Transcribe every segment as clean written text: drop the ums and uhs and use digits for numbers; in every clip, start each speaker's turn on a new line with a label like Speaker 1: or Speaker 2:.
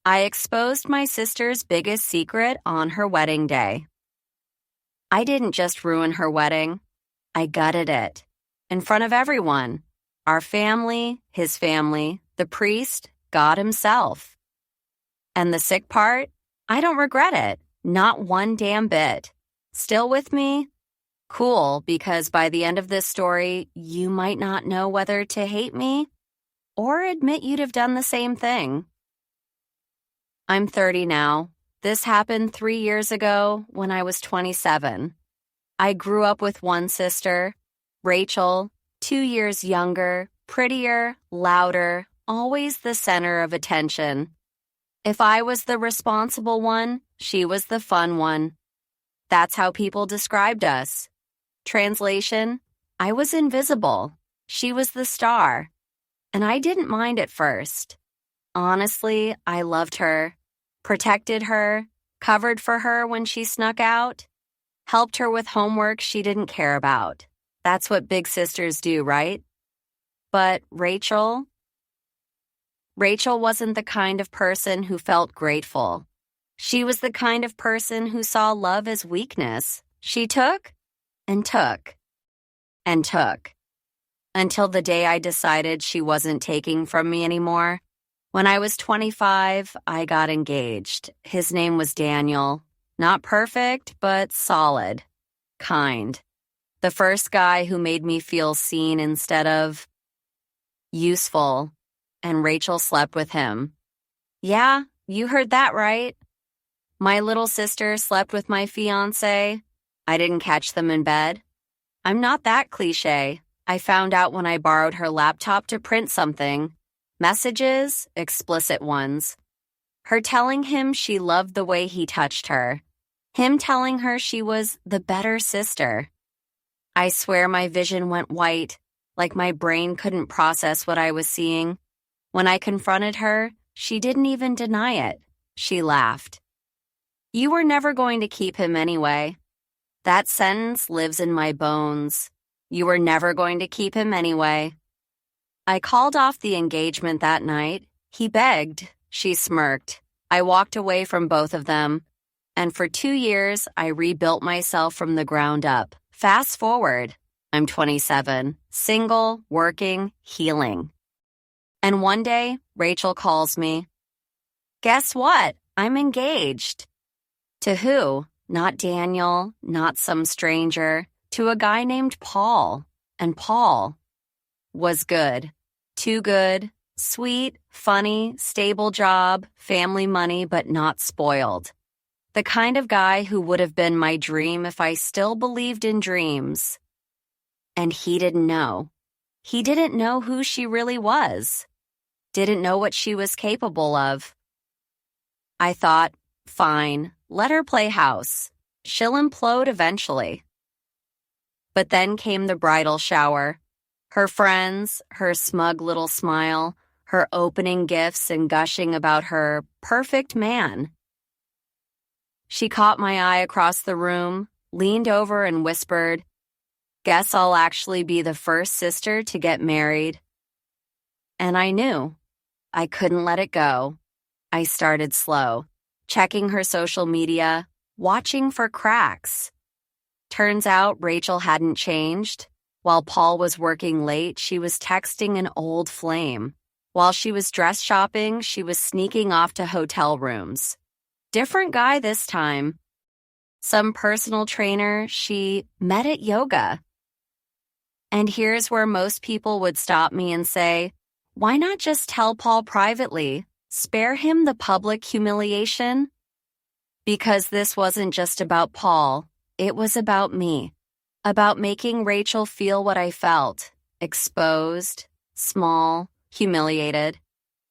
Speaker 1: I exposed my sister's biggest secret on her wedding day. I didn't just ruin her wedding. I gutted it. In front of everyone. Our family, his family, the priest, God himself. And the sick part? I don't regret it. Not one damn bit. Still with me? Cool, because by the end of this story, you might not know whether to hate me or admit you'd have done the same thing. I'm 30 now. This happened 3 years ago when I was 27. I grew up with one sister, Rachel, 2 years younger, prettier, louder, always the center of attention. If I was the responsible one, she was the fun one. That's how people described us. Translation, I was invisible. She was the star. And I didn't mind at first. Honestly, I loved her, protected her, covered for her when she snuck out, helped her with homework she didn't care about. That's what big sisters do, right? But Rachel wasn't the kind of person who felt grateful. She was the kind of person who saw love as weakness. She took and took and took until the day I decided she wasn't taking from me anymore. When I was 25, I got engaged. His name was Daniel. Not perfect, but solid. Kind. The first guy who made me feel seen instead of useful. And Rachel slept with him. Yeah, you heard that right. My little sister slept with my fiancé. I didn't catch them in bed. I'm not that cliche. I found out when I borrowed her laptop to print something. Messages, explicit ones. Her telling him she loved the way he touched her. Him telling her she was the better sister. I swear my vision went white, like my brain couldn't process what I was seeing. When I confronted her, she didn't even deny it. She laughed. You were never going to keep him anyway. That sentence lives in my bones. You were never going to keep him anyway. I called off the engagement that night. He begged. She smirked. I walked away from both of them. And for 2 years, I rebuilt myself from the ground up. Fast forward. I'm 27, single, working, healing. And one day, Rachel calls me. Guess what? I'm engaged. To who? Not Daniel, not some stranger. To a guy named Paul. And Paul was good. Too good. Sweet, funny, stable job, family money, but not spoiled. The kind of guy who would have been my dream if I still believed in dreams. And he didn't know. He didn't know who she really was. Didn't know what she was capable of. I thought, fine, let her play house. She'll implode eventually. But then came the bridal shower. Her friends, her smug little smile, her opening gifts and gushing about her perfect man. She caught my eye across the room, leaned over and whispered, Guess I'll actually be the first sister to get married. And I knew. I couldn't let it go. I started slow, checking her social media, watching for cracks. Turns out Rachel hadn't changed. While Paul was working late, she was texting an old flame. While she was dress shopping, she was sneaking off to hotel rooms. Different guy this time. Some personal trainer she met at yoga. And here's where most people would stop me and say, why not just tell Paul privately? Spare him the public humiliation? Because this wasn't just about Paul. It was about me. About making Rachel feel what I felt. Exposed, small, humiliated.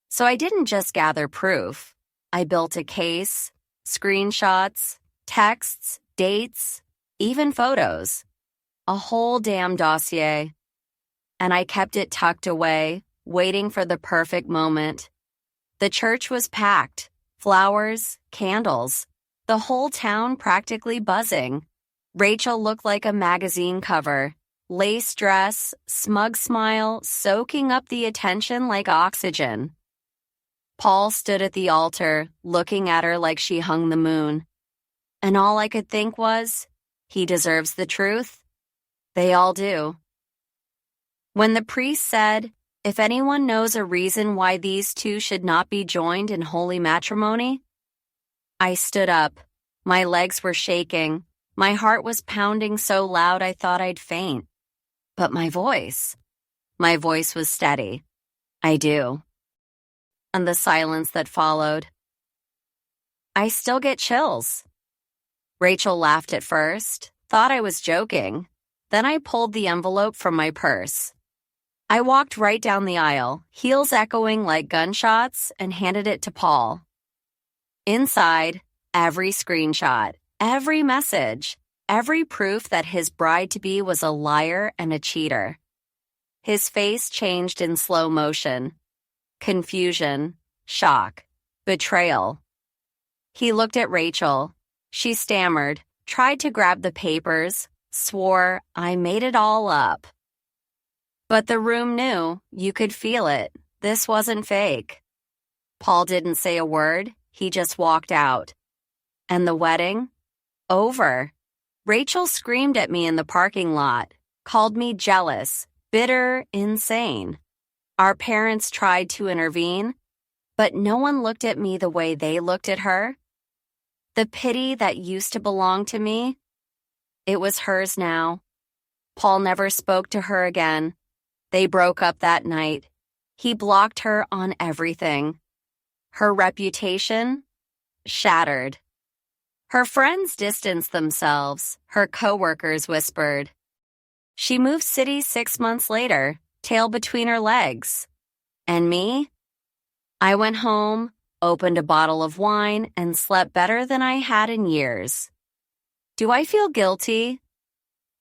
Speaker 1: So I didn't just gather proof. I built a case, screenshots, texts, dates, even photos. A whole damn dossier. And I kept it tucked away, waiting for the perfect moment. The church was packed. Flowers, candles. The whole town practically buzzing. Rachel looked like a magazine cover. Lace dress, smug smile, soaking up the attention like oxygen. Paul stood at the altar, looking at her like she hung the moon. And all I could think was, he deserves the truth. They all do. When the priest said, if anyone knows a reason why these two should not be joined in holy matrimony, I stood up. My legs were shaking. My heart was pounding so loud I thought I'd faint. But my voice was steady. I do. And the silence that followed. I still get chills. Rachel laughed at first, thought I was joking. Then I pulled the envelope from my purse. I walked right down the aisle, heels echoing like gunshots, and handed it to Paul. Inside, every screenshot, every message, every proof that his bride-to-be was a liar and a cheater. His face changed in slow motion. Confusion, shock, betrayal. He looked at Rachel. She stammered, tried to grab the papers, swore, I made it all up. But the room knew, you could feel it. This wasn't fake. Paul didn't say a word. He just walked out. And the wedding? Over. Rachel screamed at me in the parking lot, called me jealous, bitter, insane. Our parents tried to intervene, but no one looked at me the way they looked at her. The pity that used to belong to me, it was hers now. Paul never spoke to her again. They broke up that night. He blocked her on everything. Her reputation? Shattered. Her friends distanced themselves. Her coworkers whispered. She moved cities 6 months later, tail between her legs. And me? I went home, opened a bottle of wine, and slept better than I had in years. Do I feel guilty?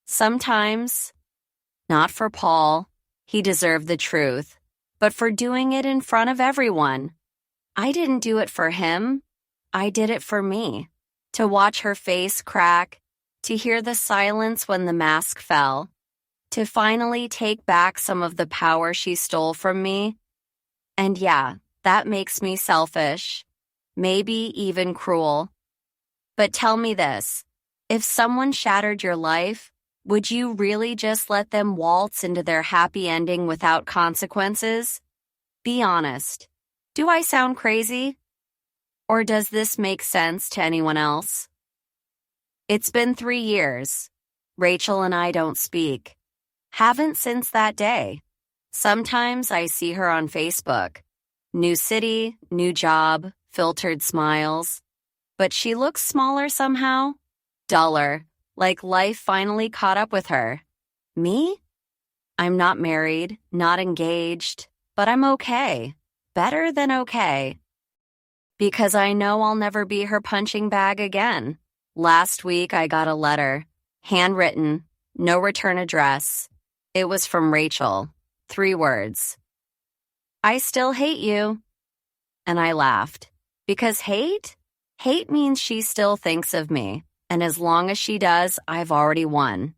Speaker 1: Sometimes. Not for Paul. He deserved the truth. But for doing it in front of everyone. I didn't do it for him. I did it for me. To watch her face crack, to hear the silence when the mask fell, to finally take back some of the power she stole from me. And yeah, that makes me selfish, maybe even cruel. But tell me this, if someone shattered your life, would you really just let them waltz into their happy ending without consequences? Be honest. Do I sound crazy? Or does this make sense to anyone else? It's been 3 years. Rachel and I don't speak. Haven't since that day. Sometimes I see her on Facebook. New city, new job, filtered smiles. But she looks smaller somehow. Duller, like life finally caught up with her. Me? I'm not married, not engaged, but I'm okay. Better than okay. Because I know I'll never be her punching bag again. Last week I got a letter, handwritten, no return address. It was from Rachel. 3 words. I still hate you. And I laughed. Because hate? Hate means she still thinks of me. And as long as she does, I've already won.